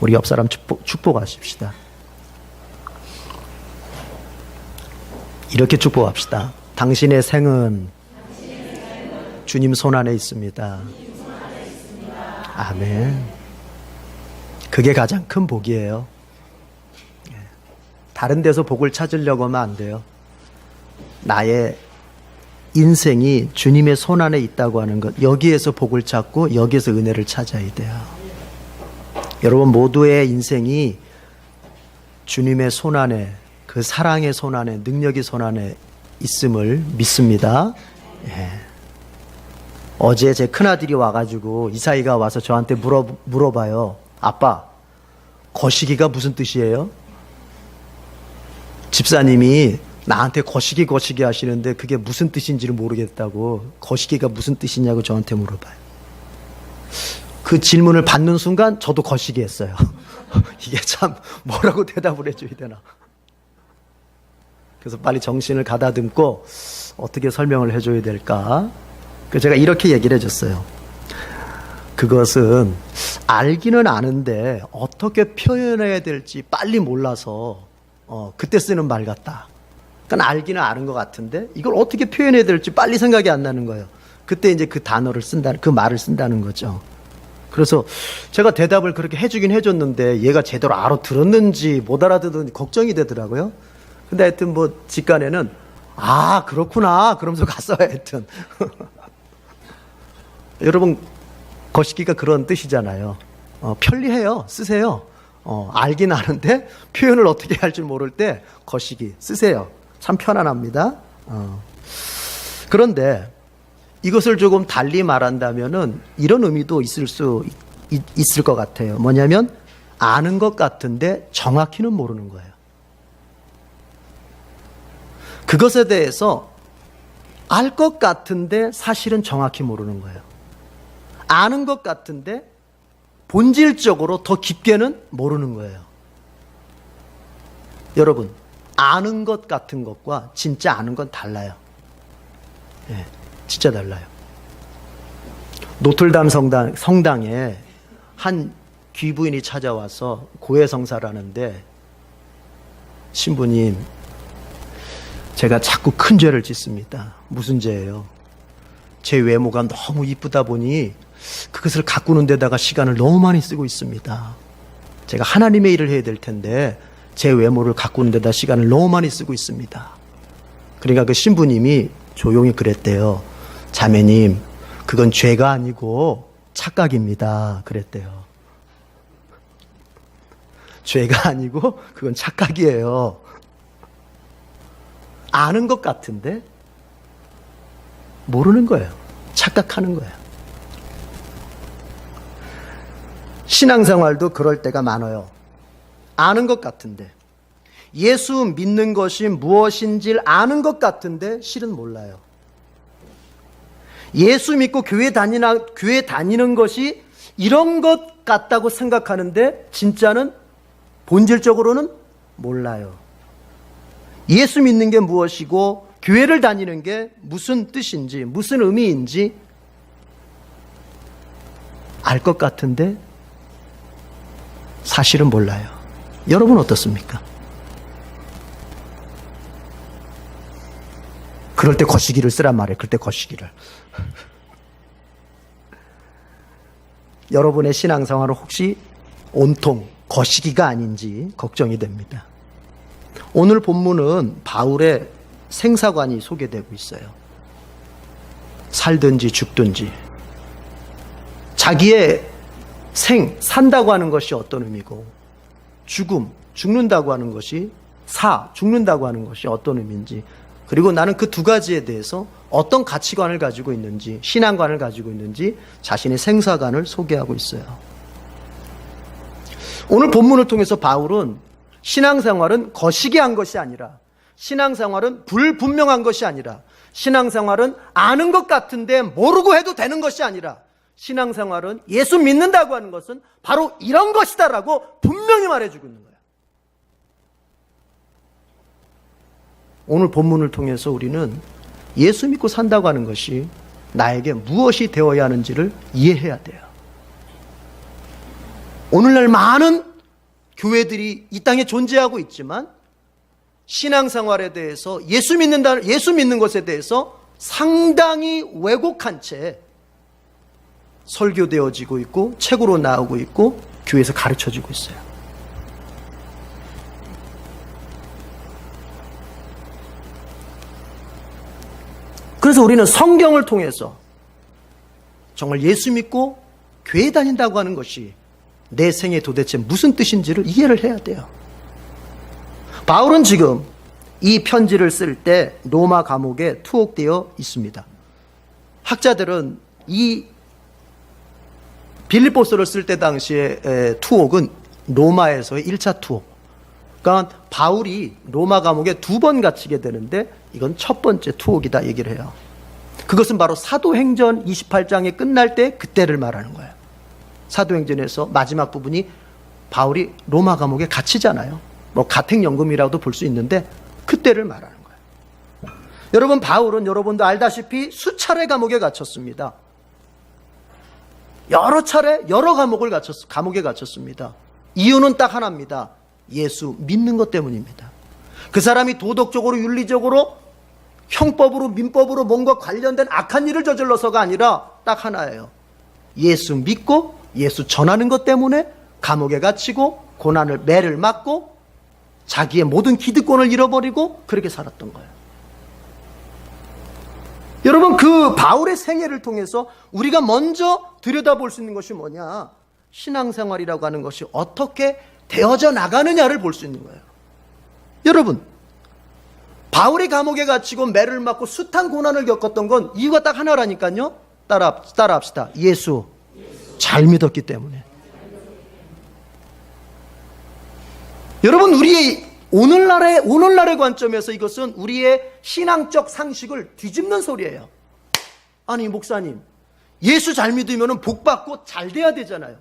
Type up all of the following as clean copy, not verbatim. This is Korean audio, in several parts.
우리 옆 사람 축복하십시다. 이렇게 축복합시다. 당신의 생은 주님 손안에 있습니다. 아멘. 그게 가장 큰 복이에요. 다른 데서 복을 찾으려고 하면 안 돼요. 나의 인생이 주님의 손안에 있다고 하는 것, 여기에서 복을 찾고 여기에서 은혜를 찾아야 돼요. 여러분 모두의 인생이 주님의 손안에, 그 사랑의 손안에, 능력의 손안에 있음을 믿습니다. 예. 어제 제 큰아들이 와가지고 이사이가 와서 저한테 물어봐요. 아빠, 거시기가 무슨 뜻이에요? 집사님이 나한테 거시기 하시는데 그게 무슨 뜻인지를 모르겠다고, 거시기가 무슨 뜻이냐고 저한테 물어봐요. 그 질문을 받는 순간 저도 거시기 했어요. 이게 참 뭐라고 대답을 해줘야 되나. 그래서 빨리 정신을 가다듬고 어떻게 설명을 해줘야 될까. 그래서 제가 이렇게 얘기를 해줬어요. 그것은 알기는 아는데 어떻게 표현해야 될지 빨리 몰라서 그때 쓰는 말 같다. 그러니까 알기는 아는 것 같은데 이걸 어떻게 표현해야 될지 빨리 생각이 안 나는 거예요. 그때 이제 그 단어를 쓴다, 그 말을 쓴다는 거죠. 그래서 제가 대답을 그렇게 해주긴 해줬는데 얘가 제대로 알아들었는지 못 알아듣는지 걱정이 되더라고요. 근데 하여튼 뭐 직간에는 아 그렇구나 그러면서 갔어요. 하여튼 여러분 거시기가 그런 뜻이잖아요. 편리해요. 쓰세요. 알긴 아는데 표현을 어떻게 할 줄 모를 때 거시기 쓰세요. 참 편안합니다. 그런데 이것을 조금 달리 말한다면은 이런 의미도 있을 것 같아요. 뭐냐면 아는 것 같은데 정확히는 모르는 거예요. 그것에 대해서 알 것 같은데 사실은 정확히 모르는 거예요. 아는 것 같은데 본질적으로 더 깊게는 모르는 거예요. 여러분, 아는 것 같은 것과 진짜 아는 건 달라요. 예, 진짜 달라요. 노틀담 성당에 한 귀부인이 찾아와서 고해성사를 하는데, 신부님, 제가 자꾸 큰 죄를 짓습니다. 무슨 죄예요? 제 외모가 너무 이쁘다 보니 그것을 가꾸는 데다가 시간을 너무 많이 쓰고 있습니다. 제가 하나님의 일을 해야 될 텐데 제 외모를 가꾸는 데다 시간을 너무 많이 쓰고 있습니다. 그러니까 그 신부님이 조용히 그랬대요. 자매님, 그건 죄가 아니고 착각입니다. 그랬대요. 죄가 아니고 그건 착각이에요. 아는 것 같은데 모르는 거예요. 착각하는 거예요. 신앙생활도 그럴 때가 많아요. 아는 것 같은데, 예수 믿는 것이 무엇인지를 아는 것 같은데 실은 몰라요. 예수 믿고 교회 다니는 것이 이런 것 같다고 생각하는데 진짜는 본질적으로는 몰라요. 예수 믿는 게 무엇이고 교회를 다니는 게 무슨 뜻인지 무슨 의미인지 알 것 같은데 사실은 몰라요. 여러분 어떻습니까? 그럴 때 거시기를 쓰란 말이에요. 그럴 때 거시기를. 여러분의 신앙생활은 혹시 온통 거시기가 아닌지 걱정이 됩니다. 오늘 본문은 바울의 생사관이 소개되고 있어요. 살든지 죽든지. 자기의 산다고 하는 것이 어떤 의미고, 죽는다고 하는 것이, 죽는다고 하는 것이 어떤 의미인지, 그리고 나는 그 두 가지에 대해서 어떤 가치관을 가지고 있는지, 신앙관을 가지고 있는지 자신의 생사관을 소개하고 있어요. 오늘 본문을 통해서 바울은 신앙생활은 거시기한 것이 아니라, 신앙생활은 불분명한 것이 아니라, 신앙생활은 아는 것 같은데 모르고 해도 되는 것이 아니라, 신앙생활은 예수 믿는다고 하는 것은 바로 이런 것이다라고 분명히 말해주고 있는 거예요. 오늘 본문을 통해서 우리는 예수 믿고 산다고 하는 것이 나에게 무엇이 되어야 하는지를 이해해야 돼요. 오늘날 많은 교회들이 이 땅에 존재하고 있지만 신앙생활에 대해서 예수 믿는 것에 대해서 상당히 왜곡한 채 설교되어지고 있고 책으로 나오고 있고 교회에서 가르쳐지고 있어요. 그래서 우리는 성경을 통해서 정말 예수 믿고 교회 다닌다고 하는 것이 내 생에 도대체 무슨 뜻인지를 이해를 해야 돼요. 바울은 지금 이 편지를 쓸 때 로마 감옥에 투옥되어 있습니다. 학자들은 이 빌립보서를 쓸 때 당시에 투옥은 로마에서의 1차 투옥. 그러니까 바울이 로마 감옥에 2번 갇히게 되는데 이건 첫 번째 투옥이다 얘기를 해요. 그것은 바로 사도행전 28장에 끝날 때 그때를 말하는 거예요. 사도행전에서 마지막 부분이 바울이 로마 감옥에 갇히잖아요. 뭐 가택연금이라고도 볼 수 있는데 그때를 말하는 거예요. 여러분, 바울은 여러분도 알다시피 수차례 감옥에 갇혔습니다. 여러 차례 여러 감옥에 갇혔습니다. 이유는 딱 하나입니다. 예수 믿는 것 때문입니다. 그 사람이 도덕적으로 윤리적으로 형법으로 민법으로 뭔가 관련된 악한 일을 저질러서가 아니라 딱 하나예요. 예수 믿고 예수 전하는 것 때문에 감옥에 갇히고 고난을 매를 맞고 자기의 모든 기득권을 잃어버리고 그렇게 살았던 거예요. 여러분, 그 바울의 생애를 통해서 우리가 먼저 들여다볼 수 있는 것이 뭐냐? 신앙생활이라고 하는 것이 어떻게 되어져 나가느냐를 볼 수 있는 거예요. 여러분, 바울이 감옥에 갇히고 매를 맞고 숱한 고난을 겪었던 건 이유가 딱 하나라니까요. 따라합시다. 예수 잘 믿었기 때문에. 여러분, 우리의 오늘날의 관점에서 이것은 우리의 신앙적 상식을 뒤집는 소리예요. 아니, 목사님, 예수 잘 믿으면 복 받고 잘 돼야 되잖아요.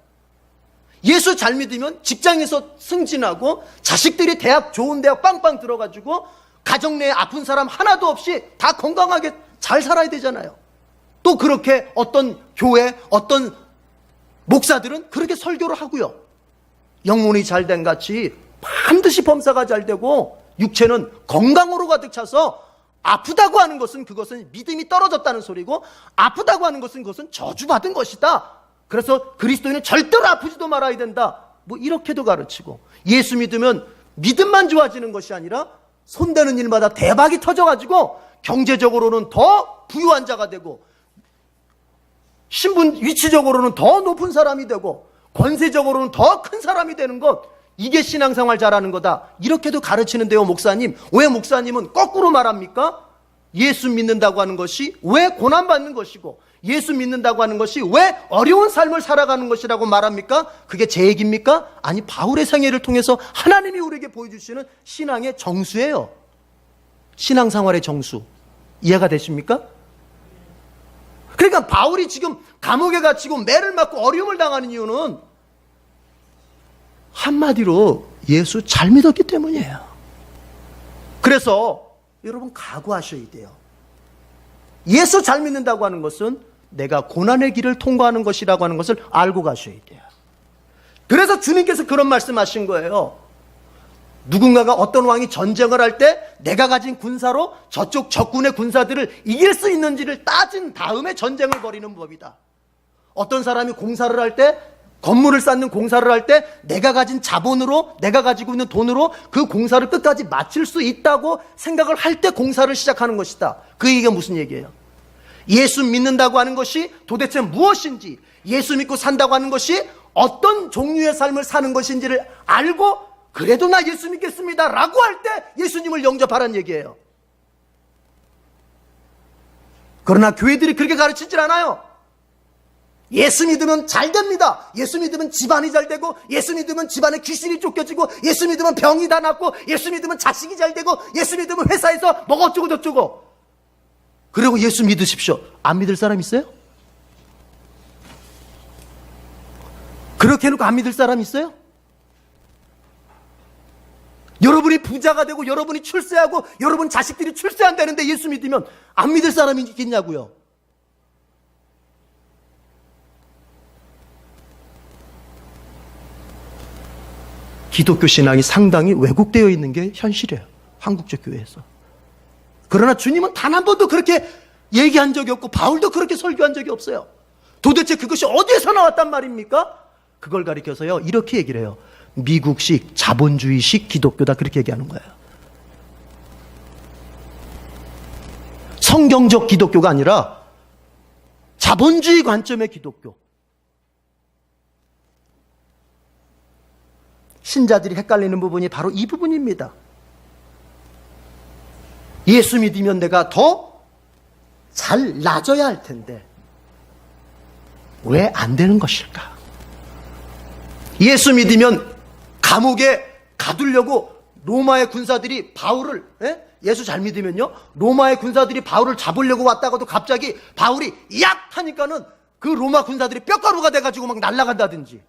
예수 잘 믿으면 직장에서 승진하고 자식들이 좋은 대학 빵빵 들어가지고 가정 내에 아픈 사람 하나도 없이 다 건강하게 잘 살아야 되잖아요. 또 그렇게 어떤 교회, 어떤 목사들은 그렇게 설교를 하고요. 영혼이 잘된 같이 반드시 범사가 잘 되고 육체는 건강으로 가득 차서 아프다고 하는 것은 그것은 믿음이 떨어졌다는 소리고 아프다고 하는 것은 그것은 저주받은 것이다. 그래서 그리스도인은 절대로 아프지도 말아야 된다. 뭐 이렇게도 가르치고 예수 믿으면 믿음만 좋아지는 것이 아니라 손대는 일마다 대박이 터져가지고 경제적으로는 더 부유한 자가 되고 신분 위치적으로는 더 높은 사람이 되고 권세적으로는 더 큰 사람이 되는 것, 이게 신앙생활 잘하는 거다. 이렇게도 가르치는데요, 목사님. 왜 목사님은 거꾸로 말합니까? 예수 믿는다고 하는 것이 왜 고난받는 것이고 예수 믿는다고 하는 것이 왜 어려운 삶을 살아가는 것이라고 말합니까? 그게 제 얘기입니까? 아니, 바울의 생애를 통해서 하나님이 우리에게 보여주시는 신앙의 정수예요. 신앙생활의 정수. 이해가 되십니까? 그러니까 바울이 지금 감옥에 갇히고 매를 맞고 어려움을 당하는 이유는 한마디로 예수 잘 믿었기 때문이에요. 그래서 여러분 각오하셔야 돼요. 예수 잘 믿는다고 하는 것은 내가 고난의 길을 통과하는 것이라고 하는 것을 알고 가셔야 돼요. 그래서 주님께서 그런 말씀하신 거예요. 누군가가 어떤 왕이 전쟁을 할 때 내가 가진 군사로 저쪽 적군의 군사들을 이길 수 있는지를 따진 다음에 전쟁을 벌이는 법이다. 어떤 사람이 공사를 할 때, 건물을 쌓는 공사를 할 때 내가 가진 자본으로, 내가 가지고 있는 돈으로 그 공사를 끝까지 마칠 수 있다고 생각을 할 때 공사를 시작하는 것이다. 그 얘기가 무슨 얘기예요? 예수 믿는다고 하는 것이 도대체 무엇인지, 예수 믿고 산다고 하는 것이 어떤 종류의 삶을 사는 것인지를 알고 그래도 나 예수 믿겠습니다 라고 할 때 예수님을 영접하라는 얘기예요. 그러나 교회들이 그렇게 가르치질 않아요. 예수 믿으면 잘 됩니다. 예수 믿으면 집안이 잘 되고, 예수 믿으면 집안에 귀신이 쫓겨지고, 예수 믿으면 병이 다 낫고, 예수 믿으면 자식이 잘 되고, 예수 믿으면 회사에서 뭐가 어쩌고 저쩌고. 그리고 예수 믿으십시오. 안 믿을 사람 있어요? 그렇게 해놓고 안 믿을 사람 있어요? 여러분이 부자가 되고 여러분이 출세하고 여러분 자식들이 출세한다는데 예수 믿으면 안 믿을 사람이 있겠냐고요. 기독교 신앙이 상당히 왜곡되어 있는 게 현실이에요. 한국적 교회에서. 그러나 주님은 단 한 번도 그렇게 얘기한 적이 없고 바울도 그렇게 설교한 적이 없어요. 도대체 그것이 어디에서 나왔단 말입니까? 그걸 가리켜서요, 이렇게 얘기를 해요. 미국식 자본주의식 기독교다, 그렇게 얘기하는 거예요. 성경적 기독교가 아니라 자본주의 관점의 기독교. 신자들이 헷갈리는 부분이 바로 이 부분입니다. 예수 믿으면 내가 더 잘 나아져야 할 텐데 왜 안 되는 것일까? 예수 믿으면 감옥에 가두려고 로마의 군사들이 바울을, 예수 잘 믿으면요, 로마의 군사들이 바울을 잡으려고 왔다가도 갑자기 바울이 약 하니까는 그 로마 군사들이 뼈가루가 돼가지고 막 날아간다든지,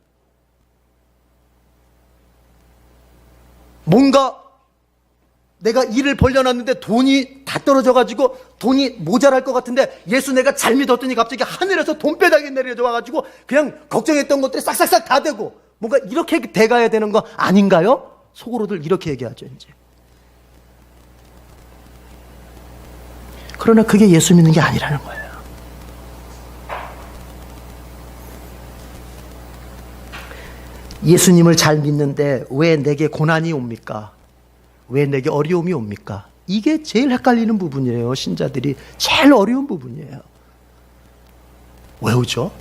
뭔가 내가 일을 벌려놨는데 돈이 다 떨어져가지고 돈이 모자랄 것 같은데 예수 내가 잘 믿었더니 갑자기 하늘에서 돈배닥이 내려져 와가지고 그냥 걱정했던 것들이 싹싹싹 다 되고, 뭔가 이렇게 돼가야 되는 거 아닌가요? 속으로들 이렇게 얘기하죠, 이제. 그러나 그게 예수 믿는 게 아니라는 거예요. 예수님을 잘 믿는데 왜 내게 고난이 옵니까? 왜 내게 어려움이 옵니까? 이게 제일 헷갈리는 부분이에요. 신자들이 제일 어려운 부분이에요. 왜 오죠?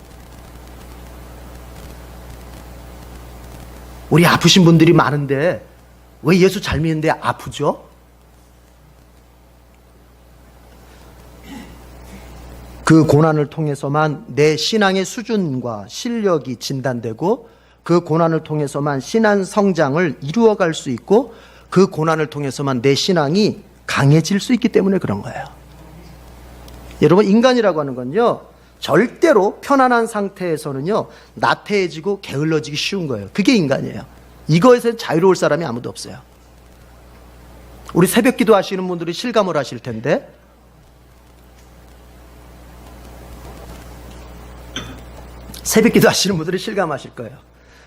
우리 아프신 분들이 많은데 왜 예수 잘 믿는데 아프죠? 그 고난을 통해서만 내 신앙의 수준과 실력이 진단되고, 그 고난을 통해서만 신앙 성장을 이루어갈 수 있고, 그 고난을 통해서만 내 신앙이 강해질 수 있기 때문에 그런 거예요. 여러분, 인간이라고 하는 건요, 절대로 편안한 상태에서는요, 나태해지고 게을러지기 쉬운 거예요. 그게 인간이에요. 이거에서 자유로울 사람이 아무도 없어요. 우리 새벽 기도 하시는 분들이 실감을 하실 텐데, 새벽 기도 하시는 분들이 실감하실 거예요.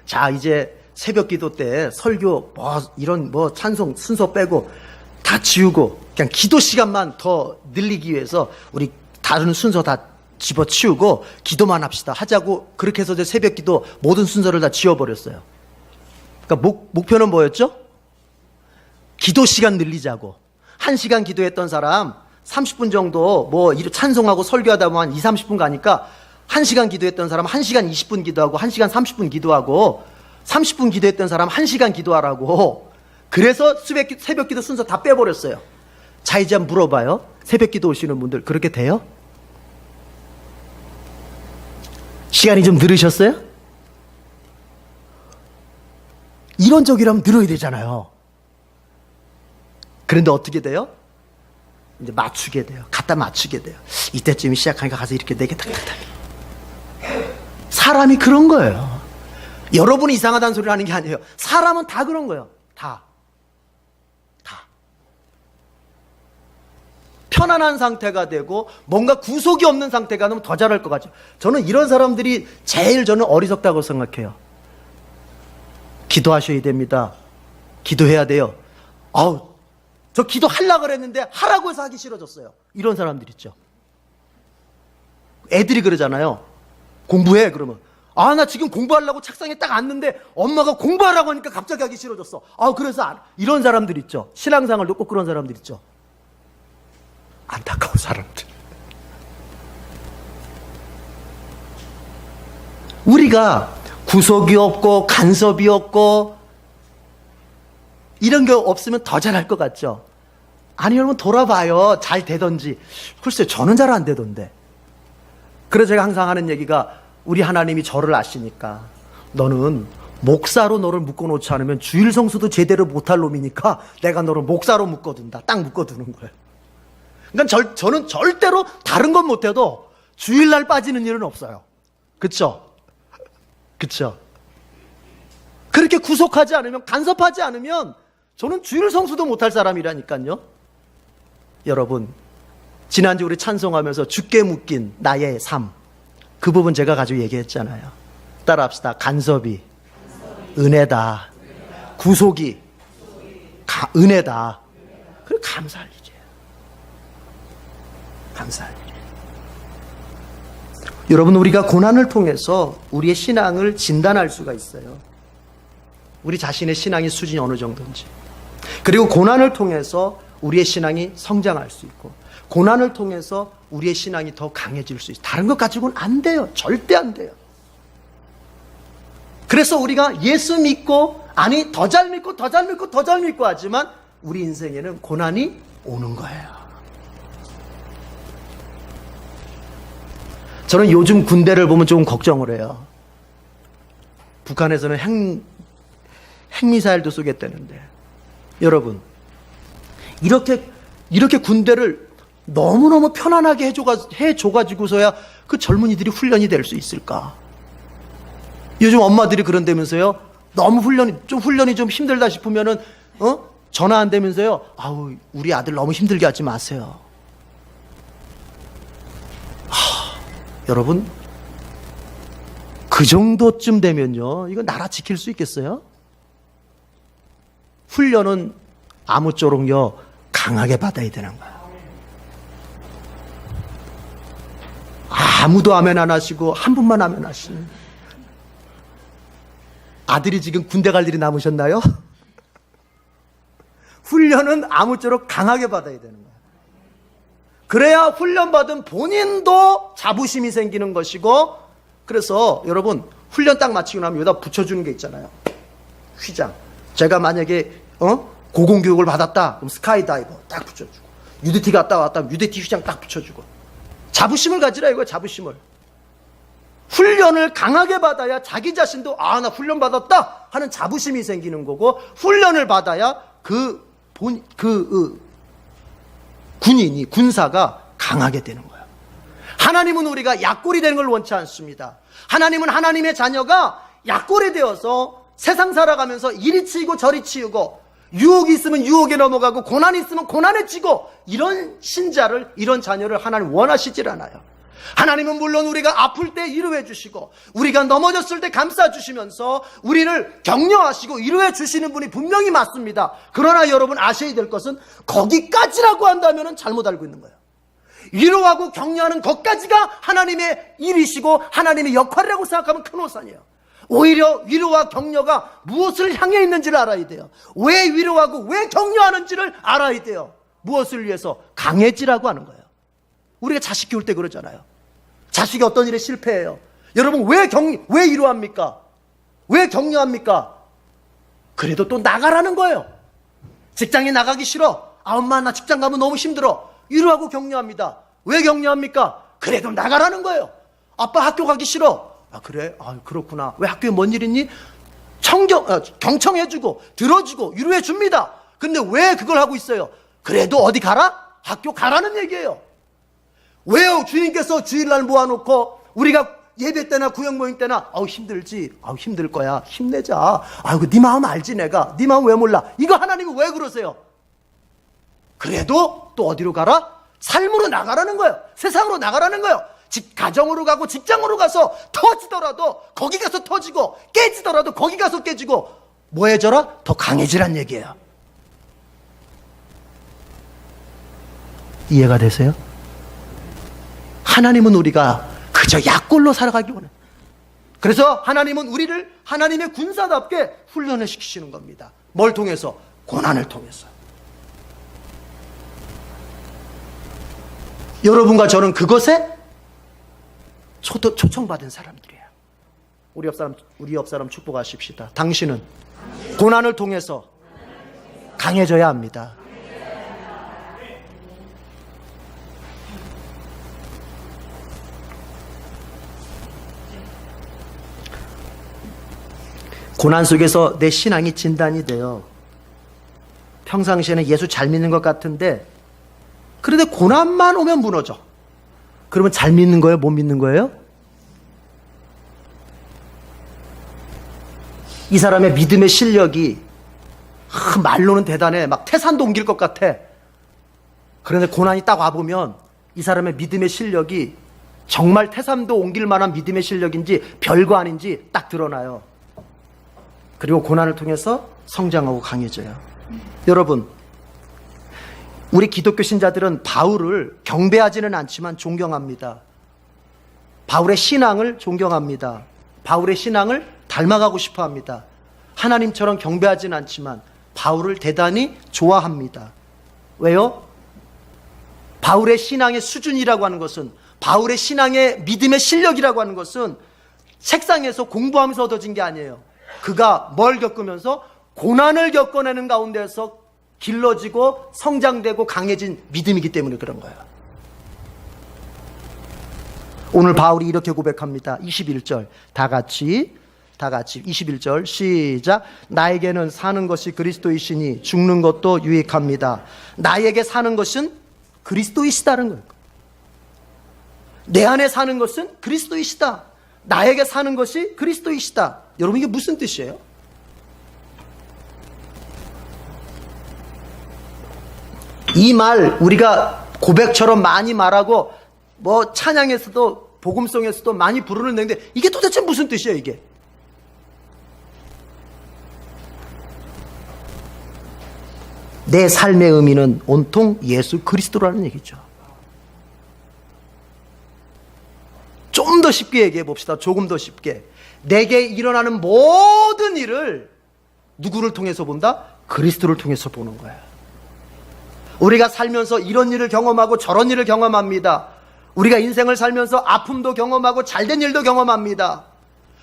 자, 이제 새벽 기도 때 설교 이런 찬송 순서 빼고 다 지우고 그냥 기도 시간만 더 늘리기 위해서 우리 다른 순서 다 집어치우고 기도만 합시다 하자고, 그렇게 해서 이제 새벽 기도 모든 순서를 다 지워버렸어요. 그러니까 목표는 뭐였죠? 기도 시간 늘리자고. 1시간 기도했던 사람 30분 정도 찬송하고 설교하다 보면 2, 30분 가니까 1시간 기도했던 사람 1시간 20분 기도하고 1시간 30분 기도하고, 30분 기도했던 사람 1시간 기도하라고. 그래서 새벽 기도 순서 다 빼버렸어요. 자, 이제 한번 물어봐요. 새벽 기도 오시는 분들 그렇게 돼요? 시간이 좀 늘으셨어요? 이론적이라면 늘어야 되잖아요. 그런데 어떻게 돼요? 이제 맞추게 돼요. 갖다 맞추게 돼요. 이때쯤 시작하니까 가서 이렇게 4개 탁탁탁. 사람이 그런 거예요. 여러분이 이상하다는 소리를 하는 게 아니에요. 사람은 다 그런 거예요. 다. 편안한 상태가 되고 뭔가 구속이 없는 상태가 되면 더 잘할 것 같죠. 저는 이런 사람들이 제일 어리석다고 생각해요. 기도하셔야 됩니다. 기도해야 돼요. 저 기도하려고 그랬는데 하라고 해서 하기 싫어졌어요. 이런 사람들 있죠. 애들이 그러잖아요. 공부해 그러면, 나 지금 공부하려고 책상에 딱 앉는데 엄마가 공부하라고 하니까 갑자기 하기 싫어졌어. 그래서 이런 사람들 있죠. 신앙생활도 꼭 그런 사람들 있죠. 안타까운 사람들. 우리가 구속이 없고 간섭이 없고 이런 게 없으면 더 잘할 것 같죠? 아니, 여러분 돌아봐요. 잘 되던지. 글쎄, 저는 잘 안 되던데. 그래서 제가 항상 하는 얘기가, 우리 하나님이 저를 아시니까 너는 목사로 너를 묶어놓지 않으면 주일 성수도 제대로 못할 놈이니까 내가 너를 목사로 묶어둔다. 딱 묶어두는 거예요. 그러니까 저는 절대로 다른 건 못해도 주일날 빠지는 일은 없어요. 그쵸? 그렇게 구속하지 않으면, 간섭하지 않으면 저는 주일 성수도 못할 사람이라니까요. 여러분, 지난주 우리 찬송하면서 주께 묶인 나의 삶, 그 부분 제가 가지고 얘기했잖아요. 따라합시다. 간섭이 은혜다. 구속이 은혜다. 그래 감사할 일이에요. 감사할 일이에요. 여러분, 우리가 고난을 통해서 우리의 신앙을 진단할 수가 있어요. 우리 자신의 신앙의 수준이 어느 정도인지. 그리고 고난을 통해서 우리의 신앙이 성장할 수 있고, 고난을 통해서 우리의 신앙이 더 강해질 수 있어요. 다른 것 가지고는 안 돼요. 절대 안 돼요. 그래서 우리가 예수 믿고, 아니 더 잘 믿고 더 잘 믿고 더 잘 믿고 하지만 우리 인생에는 고난이 오는 거예요. 저는 요즘 군대를 보면 조금 걱정을 해요. 북한에서는 핵미사일도 쏘겠다는데, 여러분, 이렇게 군대를 너무너무 편안하게 해줘가지고서야 그 젊은이들이 훈련이 될 수 있을까? 요즘 엄마들이 그런다면서요? 너무 훈련이 좀 힘들다 싶으면은, 전화 안 되면서요? 아우, 우리 아들 너무 힘들게 하지 마세요. 여러분, 그 정도쯤 되면요, 이거 나라 지킬 수 있겠어요? 훈련은 아무쪼록요 강하게 받아야 되는 거예요. 아무도 아멘 안 하시고 한 분만 아멘 하시는. 아들이 지금 군대 갈 일이 남으셨나요? 훈련은 아무쪼록 강하게 받아야 되는 거예요. 그래야 훈련받은 본인도 자부심이 생기는 것이고, 그래서 여러분, 훈련 딱 마치고 나면 여기다 붙여주는 게 있잖아요. 휘장. 제가 만약에 고공교육을 받았다 그럼 스카이다이버 딱 붙여주고, UDT 갔다 왔다 UDT 휘장 딱 붙여주고, 자부심을 가지라 이거야. 자부심을. 훈련을 강하게 받아야 자기 자신도 나 훈련 받았다 하는 자부심이 생기는 거고, 훈련을 받아야 군사가 강하게 되는 거예요. 하나님은 우리가 약골이 되는 걸 원치 않습니다. 하나님은 하나님의 자녀가 약골이 되어서 세상 살아가면서 이리 치이고 저리 치우고, 유혹이 있으면 유혹에 넘어가고, 고난이 있으면 고난에 치고, 이런 신자를, 이런 자녀를 하나님 원하시질 않아요. 하나님은 물론 우리가 아플 때 위로해 주시고, 우리가 넘어졌을 때 감싸 주시면서 우리를 격려하시고 위로해 주시는 분이 분명히 맞습니다. 그러나 여러분 아셔야 될 것은, 거기까지라고 한다면 잘못 알고 있는 거예요. 위로하고 격려하는 것까지가 하나님의 일이시고 하나님의 역할이라고 생각하면 큰 오산이에요. 오히려 위로와 격려가 무엇을 향해 있는지를 알아야 돼요. 왜 위로하고 왜 격려하는지를 알아야 돼요. 무엇을 위해서? 강해지라고 하는 거예요. 우리가 자식 키울 때 그러잖아요. 자식이 어떤 일에 실패해요. 여러분, 왜 위로합니까? 왜 격려합니까? 그래도 또 나가라는 거예요. 직장에 나가기 싫어. 엄마 나 직장 가면 너무 힘들어. 위로하고 격려합니다. 왜 격려합니까? 그래도 나가라는 거예요. 아빠 학교 가기 싫어. 그래? 그렇구나. 왜 학교에 뭔 일 있니? 경청해주고 들어주고 위로해줍니다. 근데 왜 그걸 하고 있어요? 그래도 어디 가라? 학교 가라는 얘기예요. 왜요? 주님께서 주일날 모아놓고 우리가 예배 때나 구역 모임 때나 힘들지? 힘들 거야. 힘내자. 네 마음 알지 내가. 네 마음 왜 몰라? 이거 하나님은 왜 그러세요? 그래도 또 어디로 가라? 삶으로 나가라는 거예요. 세상으로 나가라는 거예요. 가정으로 가고 직장으로 가서 터지더라도 거기 가서 터지고, 깨지더라도 거기 가서 깨지고, 뭐 해줘라? 더 강해지란 얘기예요. 이해가 되세요? 하나님은 우리가 그저 약골로 살아가기 원해요. 그래서 하나님은 우리를 하나님의 군사답게 훈련을 시키시는 겁니다. 뭘 통해서? 고난을 통해서. 여러분과 저는 그것에 초청받은 사람들이에요. 우리 옆 사람 축복하십시다. 당신은 고난을 통해서 강해져야 합니다. 고난 속에서 내 신앙이 진단이 돼요. 평상시에는 예수 잘 믿는 것 같은데, 그런데 고난만 오면 무너져. 그러면 잘 믿는 거예요? 못 믿는 거예요? 이 사람의 믿음의 실력이 말로는 대단해. 막 태산도 옮길 것 같아. 그런데 고난이 딱 와보면 이 사람의 믿음의 실력이 정말 태산도 옮길 만한 믿음의 실력인지 별거 아닌지 딱 드러나요. 그리고 고난을 통해서 성장하고 강해져요. 여러분, 우리 기독교 신자들은 바울을 경배하지는 않지만 존경합니다. 바울의 신앙을 존경합니다. 바울의 신앙을 닮아가고 싶어 합니다. 하나님처럼 경배하지는 않지만 바울을 대단히 좋아합니다. 왜요? 바울의 신앙의 수준이라고 하는 것은, 바울의 신앙의 믿음의 실력이라고 하는 것은 책상에서 공부하면서 얻어진 게 아니에요. 그가 뭘 겪으면서? 고난을 겪어내는 가운데서 길러지고 성장되고 강해진 믿음이기 때문에 그런 거예요. 오늘 바울이 이렇게 고백합니다. 21절 다 같이 21절 시작. 나에게는 사는 것이 그리스도이시니 죽는 것도 유익합니다. 나에게 사는 것은 그리스도이시다는 거예요. 내 안에 사는 것은 그리스도이시다. 나에게 사는 것이 그리스도이시다. 여러분, 이게 무슨 뜻이에요? 이 말 우리가 고백처럼 많이 말하고 뭐 찬양에서도 복음송에서도 많이 부르는 내용인데 이게 도대체 무슨 뜻이에요? 이게 내 삶의 의미는 온통 예수 그리스도라는 얘기죠. 좀 더 쉽게 얘기해 봅시다. 조금 더 쉽게. 내게 일어나는 모든 일을 누구를 통해서 본다? 그리스도를 통해서 보는 거야. 우리가 살면서 이런 일을 경험하고 저런 일을 경험합니다. 우리가 인생을 살면서 아픔도 경험하고 잘된 일도 경험합니다.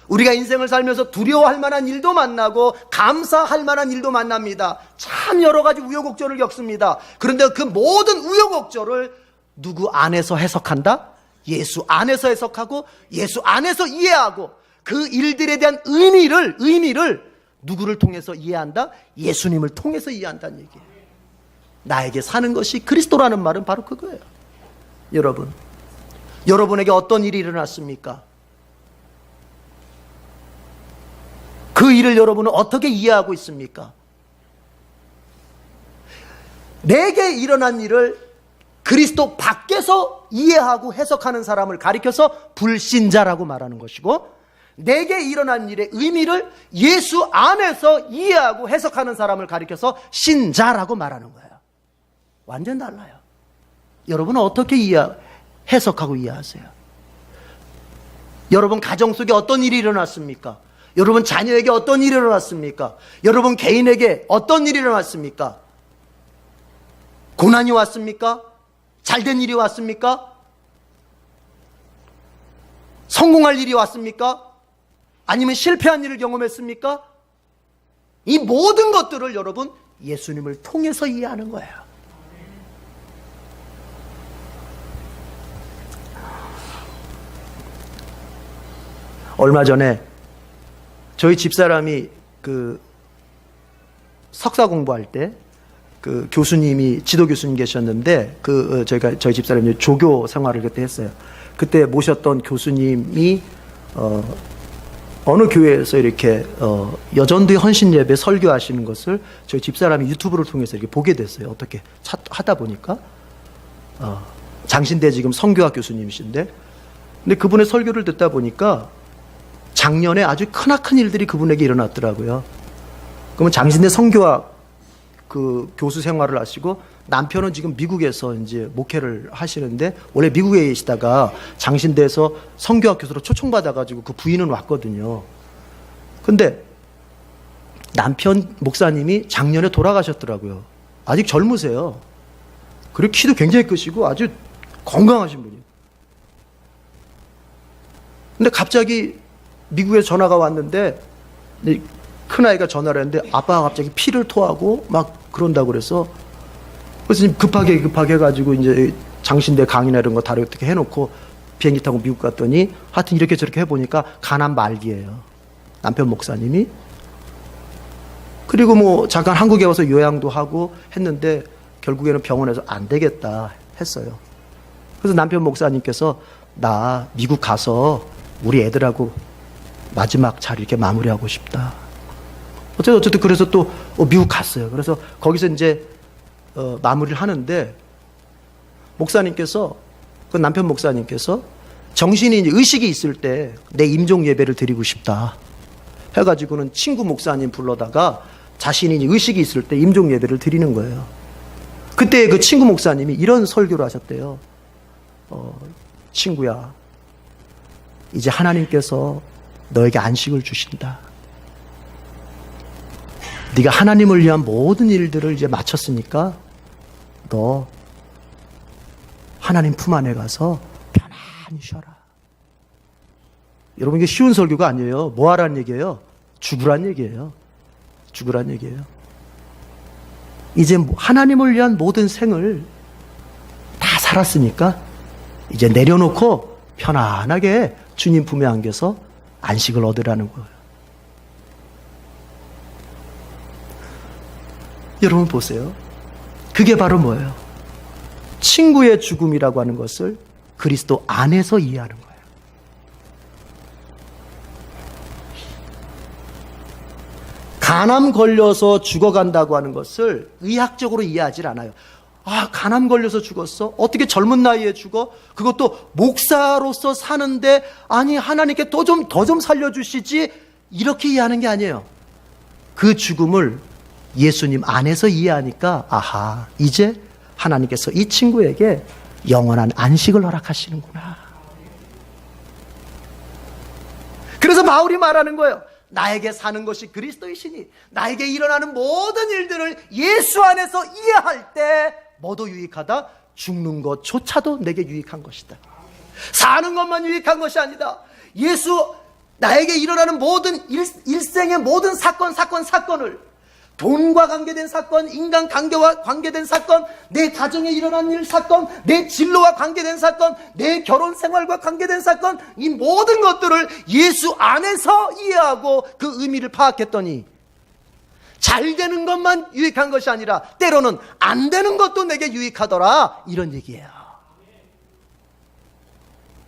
우리가 인생을 살면서 두려워할 만한 일도 만나고 감사할 만한 일도 만납니다. 참 여러 가지 우여곡절을 겪습니다. 그런데 그 모든 우여곡절을 누구 안에서 해석한다? 예수 안에서 해석하고 예수 안에서 이해하고 그 일들에 대한 의미를 누구를 통해서 이해한다? 예수님을 통해서 이해한다는 얘기예요. 나에게 사는 것이 그리스도라는 말은 바로 그거예요. 여러분, 여러분에게 어떤 일이 일어났습니까? 그 일을 여러분은 어떻게 이해하고 있습니까? 내게 일어난 일을 그리스도 밖에서 이해하고 해석하는 사람을 가리켜서 불신자라고 말하는 것이고, 내게 일어난 일의 의미를 예수 안에서 이해하고 해석하는 사람을 가리켜서 신자라고 말하는 거예요. 완전 달라요. 여러분은 어떻게 해석하고 이해하세요? 여러분 가정 속에 어떤 일이 일어났습니까? 여러분 자녀에게 어떤 일이 일어났습니까? 여러분 개인에게 어떤 일이 일어났습니까? 고난이 왔습니까? 잘된 일이 왔습니까? 성공할 일이 왔습니까? 아니면 실패한 일을 경험했습니까? 이 모든 것들을 여러분 예수님을 통해서 이해하는 거예요. 얼마 전에 저희 집사람이 그 석사 공부할 때 그 교수님이 지도 교수님 계셨는데 저희 집사람이 조교 생활을 그때 했어요. 그때 모셨던 교수님이 어느 교회에서 이렇게 여전도의 헌신 예배 설교하시는 것을 저희 집사람이 유튜브를 통해서 이렇게 보게 됐어요. 어떻게 하다 보니까 장신대 지금 성교학 교수님이신데, 근데 그분의 설교를 듣다 보니까 작년에 아주 크나큰 일들이 그분에게 일어났더라고요. 그러면 장신대 성교학 그 교수 생활을 하시고 남편은 지금 미국에서 이제 목회를 하시는데, 원래 미국에 계시다가 장신대에서 성교학 교수로 초청받아가지고 그 부인은 왔거든요. 근데 남편 목사님이 작년에 돌아가셨더라고요. 아직 젊으세요. 그리고 키도 굉장히 크시고 아주 건강하신 분이에요. 근데 갑자기 미국에 전화가 왔는데, 큰아이가 전화를 했는데 아빠가 갑자기 피를 토하고 막 그런다고 그래서 급하게 해가지고 이제 장신대 강의나 이런 거 다르게 어떻게 해놓고 비행기 타고 미국 갔더니 하여튼 이렇게 저렇게 해보니까 간암 말기예요. 남편 목사님이. 그리고 뭐 잠깐 한국에 와서 요양도 하고 했는데 결국에는 병원에서 안 되겠다 했어요. 그래서 남편 목사님께서 나 미국 가서 우리 애들하고 마지막 잘 이렇게 마무리하고 싶다. 어쨌든 그래서 또 미국 갔어요. 그래서 거기서 이제 마무리를 하는데 목사님께서, 그 남편 목사님께서 정신이 이제 의식이 있을 때 내 임종 예배를 드리고 싶다. 해가지고는 친구 목사님 불러다가 자신이 의식이 있을 때 임종 예배를 드리는 거예요. 그때 그 친구 목사님이 이런 설교를 하셨대요. 친구야, 이제 하나님께서 너에게 안식을 주신다. 네가 하나님을 위한 모든 일들을 이제 마쳤으니까 너 하나님 품 안에 가서 편안히 쉬어라. 여러분, 이게 쉬운 설교가 아니에요. 뭐 하라는 얘기예요? 죽으란 얘기예요. 죽으란 얘기예요. 이제 하나님을 위한 모든 생을 다 살았으니까 이제 내려놓고 편안하게 주님 품에 안겨서 안식을 얻으라는 거예요. 여러분 보세요. 그게 바로 뭐예요? 친구의 죽음이라고 하는 것을 그리스도 안에서 이해하는 거예요. 간암 걸려서 죽어간다고 하는 것을 의학적으로 이해하지 않아요. 아, 간암 걸려서 죽었어? 어떻게 젊은 나이에 죽어? 그것도 목사로서 사는데, 아니, 하나님께 더 좀 살려주시지? 이렇게 이해하는 게 아니에요. 그 죽음을 예수님 안에서 이해하니까, 아하, 이제 하나님께서 이 친구에게 영원한 안식을 허락하시는구나. 그래서 바울이 말하는 거예요. 나에게 사는 것이 그리스도이시니 나에게 일어나는 모든 일들을 예수 안에서 이해할 때 뭐도 유익하다? 죽는 것조차도 내게 유익한 것이다. 사는 것만 유익한 것이 아니다. 예수, 나에게 일어나는 모든 일생의 모든 사건을, 돈과 관계된 사건, 인간 관계와 관계된 사건, 내 가정에 일어난 일 사건, 내 진로와 관계된 사건, 내 결혼 생활과 관계된 사건, 이 모든 것들을 예수 안에서 이해하고 그 의미를 파악했더니 잘 되는 것만 유익한 것이 아니라 때로는 안 되는 것도 내게 유익하더라, 이런 얘기예요.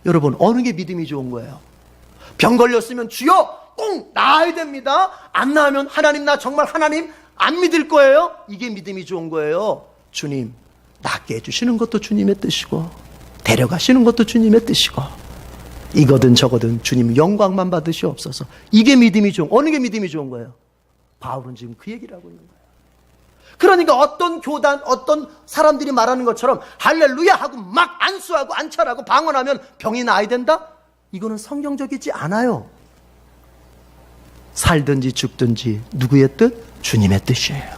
여러분, 어느 게 믿음이 좋은 거예요? 병 걸렸으면 주여 꼭 나아야 됩니다. 안 나으면 하나님, 나 정말 하나님 안 믿을 거예요. 이게 믿음이 좋은 거예요. 주님, 낫게 해주시는 것도 주님의 뜻이고 데려가시는 것도 주님의 뜻이고 이거든 저거든 주님 영광만 받으시옵소서. 이게 믿음이 좋은, 어느 게 믿음이 좋은 거예요? 바울은 지금 그 얘기를 하고 있는 거예요. 그러니까 어떤 교단, 어떤 사람들이 말하는 것처럼 할렐루야 하고 막 안수하고 안찰하고 방언하면 병이 나아야 된다? 이거는 성경적이지 않아요. 살든지 죽든지 누구의 뜻? 주님의 뜻이에요.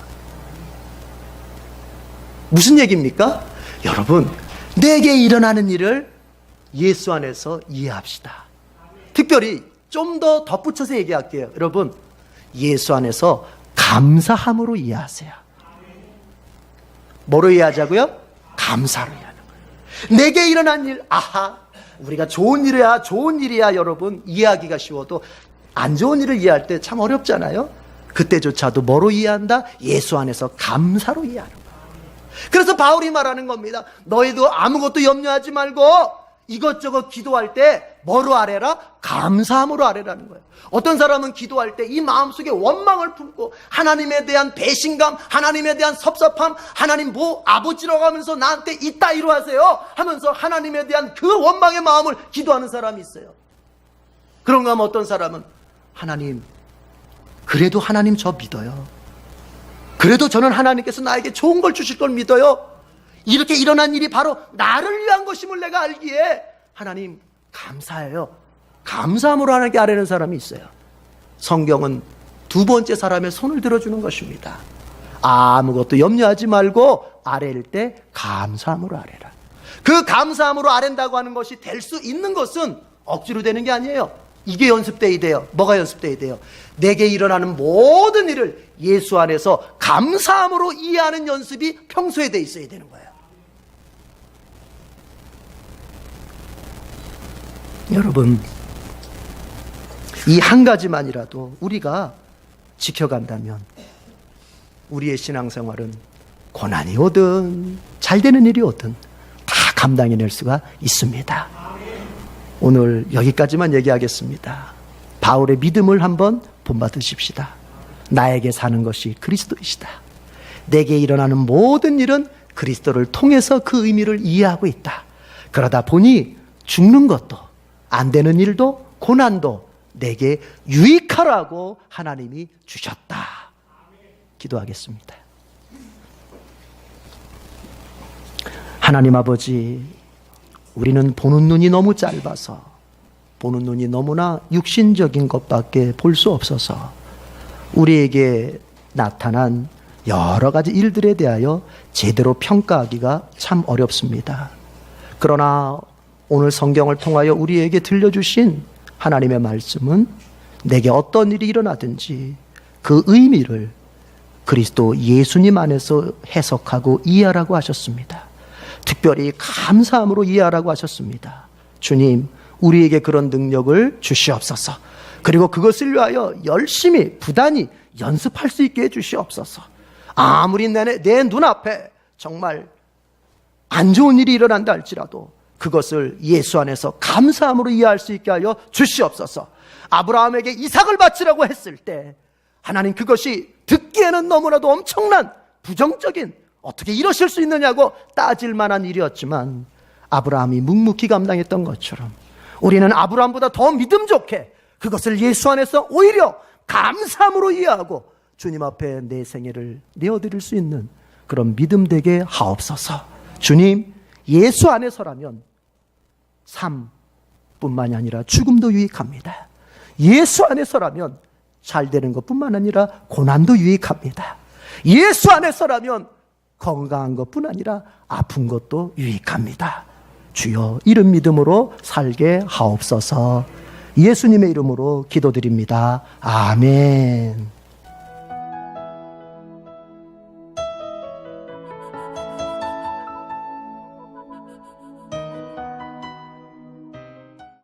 무슨 얘기입니까? 여러분, 내게 일어나는 일을 예수 안에서 이해합시다. 특별히 좀 더 덧붙여서 얘기할게요. 여러분, 예수 안에서 감사함으로 이해하세요. 뭐로 이해하자고요? 감사로 이해하는 거예요. 내게 일어난 일, 아하, 우리가 좋은 일이야 여러분 이해하기가 쉬워도 안 좋은 일을 이해할 때 참 어렵잖아요. 그때조차도 뭐로 이해한다? 예수 안에서 감사로 이해하는 거예요. 그래서 바울이 말하는 겁니다. 너희도 아무것도 염려하지 말고 이것저것 기도할 때 뭐로 아뢰라? 감사함으로 아뢰라는 거예요. 어떤 사람은 기도할 때 이 마음속에 원망을 품고 하나님에 대한 배신감, 하나님에 대한 섭섭함, 하나님 뭐 아버지라고 하면서 나한테 이따위로 하세요 하면서 하나님에 대한 그 원망의 마음을 기도하는 사람이 있어요. 그런가 하면 어떤 사람은 하나님, 그래도 하나님 저 믿어요. 그래도 저는 하나님께서 나에게 좋은 걸 주실 걸 믿어요. 이렇게 일어난 일이 바로 나를 위한 것임을 내가 알기에 하나님 감사해요. 감사함으로 하나님께 아뢰는 사람이 있어요. 성경은 두 번째 사람의 손을 들어주는 것입니다. 아무것도 염려하지 말고 아뢰일 때 감사함으로 아뢰라. 그 감사함으로 아뢰다고 하는 것이 될 수 있는 것은 억지로 되는 게 아니에요. 이게 연습돼야 돼요. 뭐가 연습돼야 돼요? 내게 일어나는 모든 일을 예수 안에서 감사함으로 이해하는 연습이 평소에 돼 있어야 되는 거예요. 여러분, 이 한 가지만이라도 우리가 지켜간다면 우리의 신앙생활은 고난이 오든 잘 되는 일이 오든 다 감당해낼 수가 있습니다. 오늘 여기까지만 얘기하겠습니다. 바울의 믿음을 한번 본받으십시다. 나에게 사는 것이 그리스도이시다. 내게 일어나는 모든 일은 그리스도를 통해서 그 의미를 이해하고 있다. 그러다 보니 죽는 것도 안 되는 일도 고난도 내게 유익하라고 하나님이 주셨다. 기도하겠습니다. 하나님 아버지, 우리는 보는 눈이 너무 짧아서, 보는 눈이 너무나 육신적인 것밖에 볼 수 없어서 우리에게 나타난 여러 가지 일들에 대하여 제대로 평가하기가 참 어렵습니다. 그러나 오늘 성경을 통하여 우리에게 들려주신 하나님의 말씀은 내게 어떤 일이 일어나든지 그 의미를 그리스도 예수님 안에서 해석하고 이해하라고 하셨습니다. 특별히 감사함으로 이해하라고 하셨습니다. 주님, 우리에게 그런 능력을 주시옵소서. 그리고 그것을 위하여 열심히 부단히 연습할 수 있게 해주시옵소서. 아무리 내 눈앞에 정말 안 좋은 일이 일어난다 할지라도 그것을 예수 안에서 감사함으로 이해할 수 있게 하여 주시옵소서. 아브라함에게 이삭을 바치라고 했을 때 하나님, 그것이 듣기에는 너무나도 엄청난 부정적인, 어떻게 이러실 수 있느냐고 따질 만한 일이었지만 아브라함이 묵묵히 감당했던 것처럼 우리는 아브라함보다 더 믿음 좋게 그것을 예수 안에서 오히려 감사함으로 이해하고 주님 앞에 내 생애를 내어드릴 수 있는 그런 믿음 되게 하옵소서. 주님, 예수 안에서라면 삶뿐만이 아니라 죽음도 유익합니다. 예수 안에서라면 잘 되는 것뿐만 아니라 고난도 유익합니다. 예수 안에서라면 건강한 것뿐 아니라 아픈 것도 유익합니다. 주여, 이런 믿음으로 살게 하옵소서. 예수님의 이름으로 기도드립니다. 아멘.